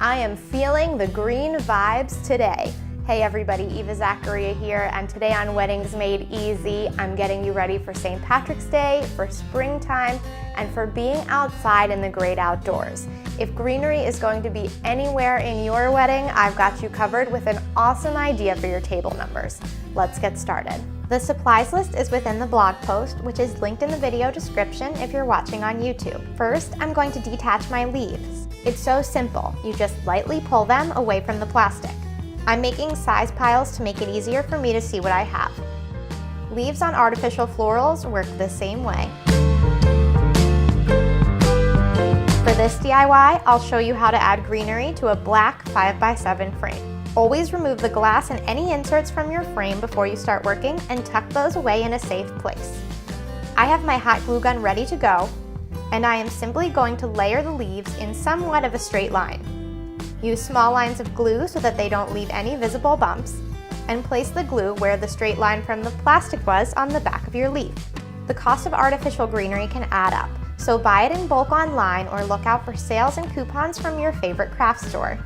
I am feeling the green vibes today. Hey everybody, Eva Zacharia here, and today on Weddings Made Easy, I'm getting you ready for St. Patrick's Day, for springtime, and for being outside in the great outdoors. If greenery is going to be anywhere in your wedding, I've got you covered with an awesome idea for your table numbers. Let's get started. The supplies list is within the blog post, which is linked in the video description if you're watching on YouTube. First, I'm going to detach my leaves. It's so simple. You just lightly pull them away from the plastic. I'm making size piles to make it easier for me to see what I have. Leaves on artificial florals work the same way. For this DIY, I'll show you how to add greenery to a black 5x7 frame. Always remove the glass and any inserts from your frame before you start working and tuck those away in a safe place. I have my hot glue gun ready to go, and I am simply going to layer the leaves in somewhat of a straight line. Use small lines of glue so that they don't leave any visible bumps, and place the glue where the straight line from the plastic was on the back of your leaf. The cost of artificial greenery can add up, so buy it in bulk online or look out for sales and coupons from your favorite craft store.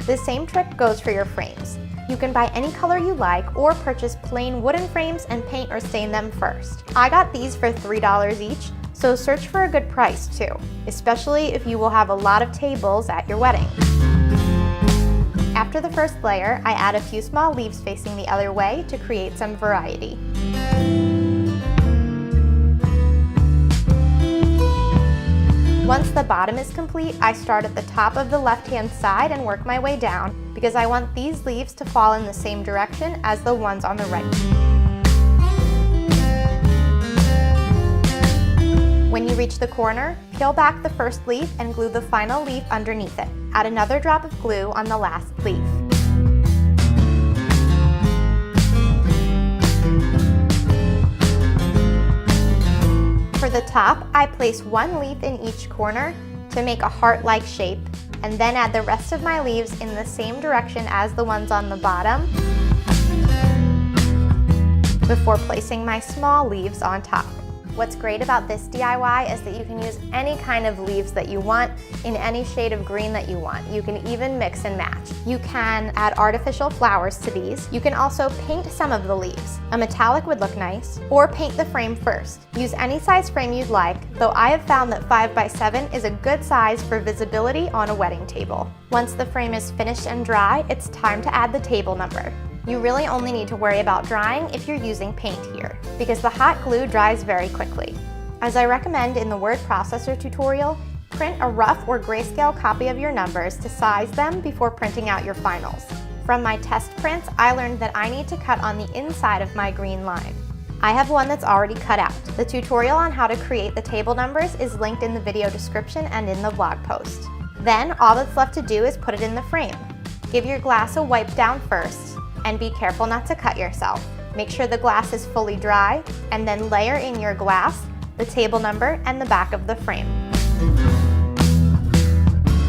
The same trick goes for your frames. You can buy any color you like or purchase plain wooden frames and paint or stain them first. I got these for $3 each, so search for a good price too, especially if you will have a lot of tables at your wedding. After the first layer, I add a few small leaves facing the other way to create some variety. Once the bottom is complete, I start at the top of the left-hand side and work my way down because I want these leaves to fall in the same direction as the ones on the right. When you reach the corner, peel back the first leaf and glue the final leaf underneath it. Add another drop of glue on the last leaf. For the top, I place one leaf in each corner to make a heart-like shape, and then add the rest of my leaves in the same direction as the ones on the bottom before placing my small leaves on top. What's great about this DIY is that you can use any kind of leaves that you want in any shade of green that you want. You can even mix and match. You can add artificial flowers to these. You can also paint some of the leaves. A metallic would look nice, or paint the frame first. Use any size frame you'd like, though I have found that 5x7 is a good size for visibility on a wedding table. Once the frame is finished and dry, it's time to add the table number. You really only need to worry about drying if you're using paint here, because the hot glue dries very quickly. As I recommend in the word processor tutorial, print a rough or grayscale copy of your numbers to size them before printing out your finals. From my test prints, I learned that I need to cut on the inside of my green line. I have one that's already cut out. The tutorial on how to create the table numbers is linked in the video description and in the blog post. Then all that's left to do is put it in the frame. Give your glass a wipe down first, and be careful not to cut yourself. Make sure the glass is fully dry, and then layer in your glass, the table number, and the back of the frame.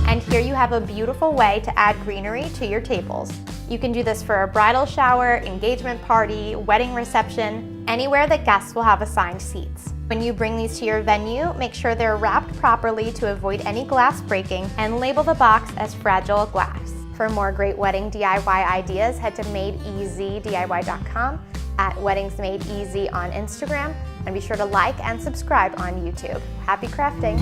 And here you have a beautiful way to add greenery to your tables. You can do this for a bridal shower, engagement party, wedding reception, anywhere that guests will have assigned seats. When you bring these to your venue, make sure they're wrapped properly to avoid any glass breaking, and label the box as fragile glass. For more great wedding DIY ideas, head to madeeasydiy.com, at Weddings Made Easy on Instagram, and be sure to like and subscribe on YouTube. Happy crafting!